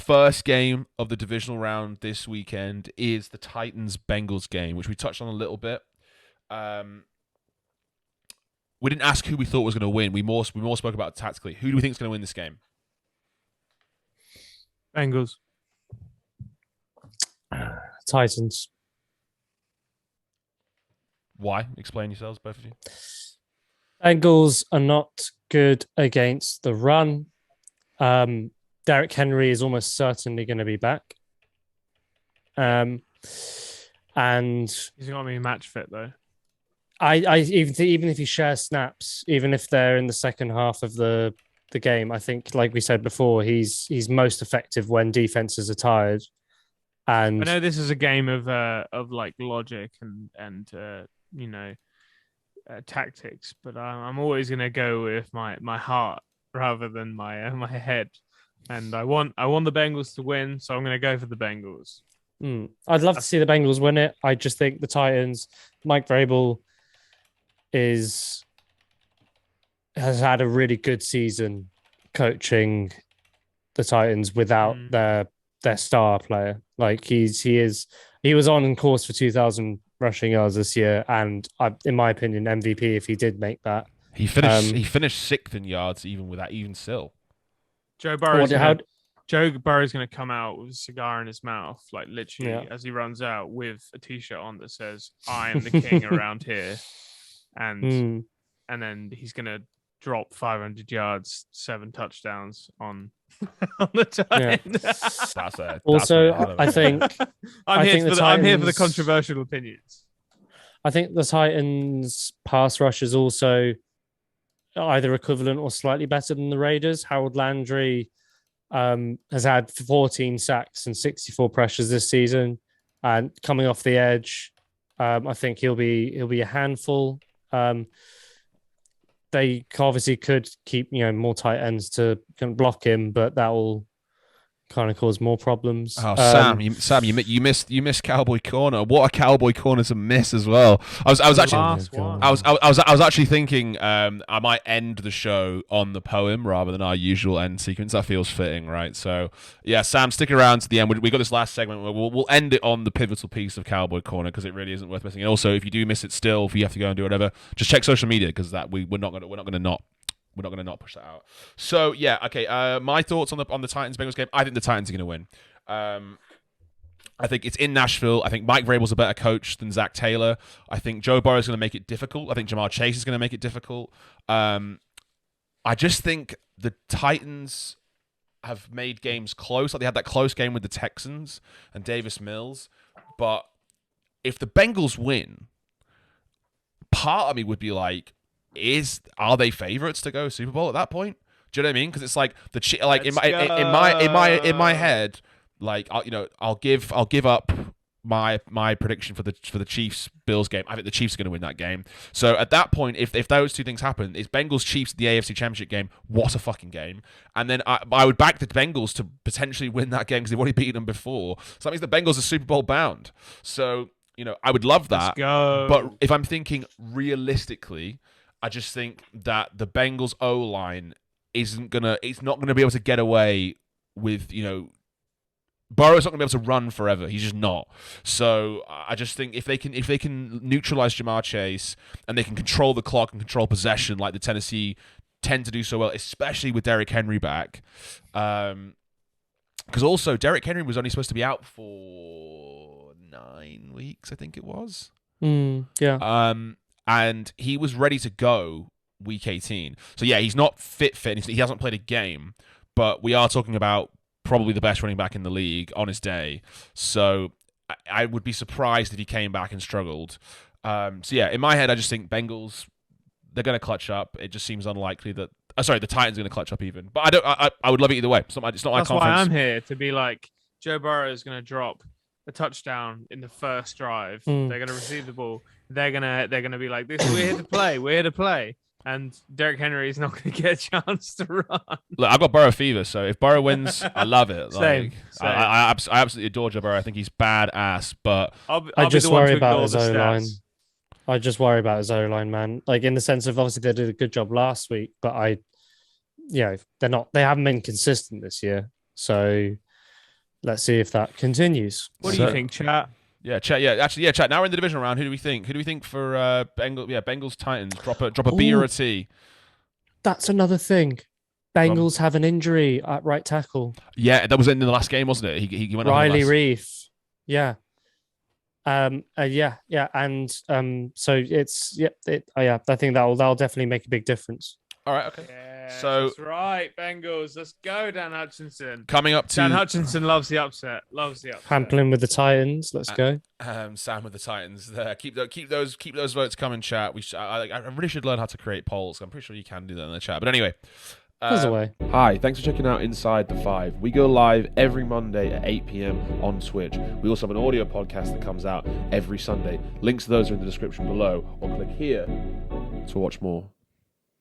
first game of the divisional round this weekend is the Titans-Bengals game, which we touched on a little bit. We didn't ask who we thought was going to win. We more spoke about it tactically. Who do we think is going to win this game? Bengals. Titans. Why? Explain yourselves, both of you. Bengals are not good against the run. Derrick Henry is almost certainly going to be back. And he's going to be match fit though. I even if he shares snaps, even if they're in the second half of the game, I think, like we said before, he's most effective when defenses are tired. And I know this is a game of like logic and tactics, but I'm always going to go with my heart rather than my head. And I want the Bengals to win, so I'm going to go for the Bengals. I'd love to see the Bengals win it. I just think the Titans, Mike Vrabel has had a really good season coaching the Titans without their star player. Like he was on course for 2,000 rushing yards this year, and in my opinion, MVP if he did make that. He finished sixth in yards even still. Joe Burrow's going to come out with a cigar in his mouth, like literally as he runs out with a T-shirt on that says "I am the king around here," and then he's going to drop 500 yards, 7 touchdowns on the Titans. Yeah. Also, I think I'm here for the controversial opinions. I think the Titans' pass rush is also either equivalent or slightly better than the Raiders. Harold Landry has had 14 sacks and 64 pressures this season, and coming off the edge, I think he'll be a handful. They obviously could keep more tight ends to block him, but that will kind of cause more problems. Oh, Sam, you missed Cowboy Corner. What a Cowboy Corner to miss as well. I was actually thinking I might end the show on the poem rather than our usual end sequence. That feels fitting, right? So yeah, Sam, stick around to the end. We got this last segment where we'll end it on the pivotal piece of Cowboy Corner because it really isn't worth missing. And also, if you do miss it still, if you have to go and do whatever, just check social media because we're not gonna not push that out. So yeah, okay. My thoughts on the Titans Bengals game. I think the Titans are going to win. I think it's in Nashville. I think Mike Vrabel's a better coach than Zach Taylor. I think Joe Burrow is going to make it difficult. I think Jamar Chase is going to make it difficult. I just think the Titans have made games close. Like they had that close game with the Texans and Davis Mills. But if the Bengals win, part of me would be like, are they favorites to go Super Bowl at that point? Do you know what I mean? Because it's like in my head, like I'll give up my prediction for the Chiefs Bills game. I think the Chiefs are going to win that game. So at that point, if those two things happen, is Bengals Chiefs the AFC Championship game? What a fucking game! And then I would back the Bengals to potentially win that game because they've already beaten them before. So that means the Bengals are Super Bowl bound. So I would love that. Let's go. But if I'm thinking realistically, I just think that the Bengals O-line it's not gonna be able to get away with, Burrow's not gonna be able to run forever. He's just not. So I just think if they can neutralize Jamar Chase and they can control the clock and control possession like the Tennessee tend to do so well, especially with Derrick Henry back. Because also Derrick Henry was only supposed to be out for 9 weeks, I think it was. Yeah. And he was ready to go week 18. So yeah, he's not fit. He hasn't played a game, but we are talking about probably the best running back in the league on his day. So I would be surprised if he came back and struggled. So yeah, in my head, I just think Bengals, they're going to clutch up. It just seems unlikely that. The Titans are going to clutch up even. But I would love it either way. It's not my That's conference. why I'm here to be like Joe Burrow is going to drop a touchdown in the first drive. They're going to receive the ball. They're gonna be like, "This, we're here to play. We're here to play." And Derrick Henry is not going to get a chance to run. Look, I've got Burrow fever, so if Burrow wins, I love it. Same. I absolutely adore Joe Burrow. I think he's badass, but I just worry about his O-line. I just worry about his O-line, man. Like in the sense of obviously they did a good job last week, but they haven't been consistent this year. So let's see if that continues. What do you think, chat? Yeah, chat. Yeah, actually, chat. Now we're in the divisional round. Who do we think? Who do we think for Bengals? Yeah, Bengals Titans. Drop a B or a T. That's another thing. Bengals have an injury at right tackle. Yeah, that was in the last game, wasn't it? He went Riley Reef. Yeah. And so it's I think that'll definitely make a big difference. All right, okay. Yeah, so that's right, Bengals. Let's go, Dan Hutchinson. Coming up to Dan Hutchinson loves the upset. Hampling with the Titans. Let's go. Sam with the Titans. Keep those votes coming, chat. I really should learn how to create polls. I'm pretty sure you can do that in the chat. But anyway. Hi, thanks for checking out Inside the Five. We go live every Monday at 8 p.m. on Twitch. We also have an audio podcast that comes out every Sunday. Links to those are in the description below, or click here to watch more.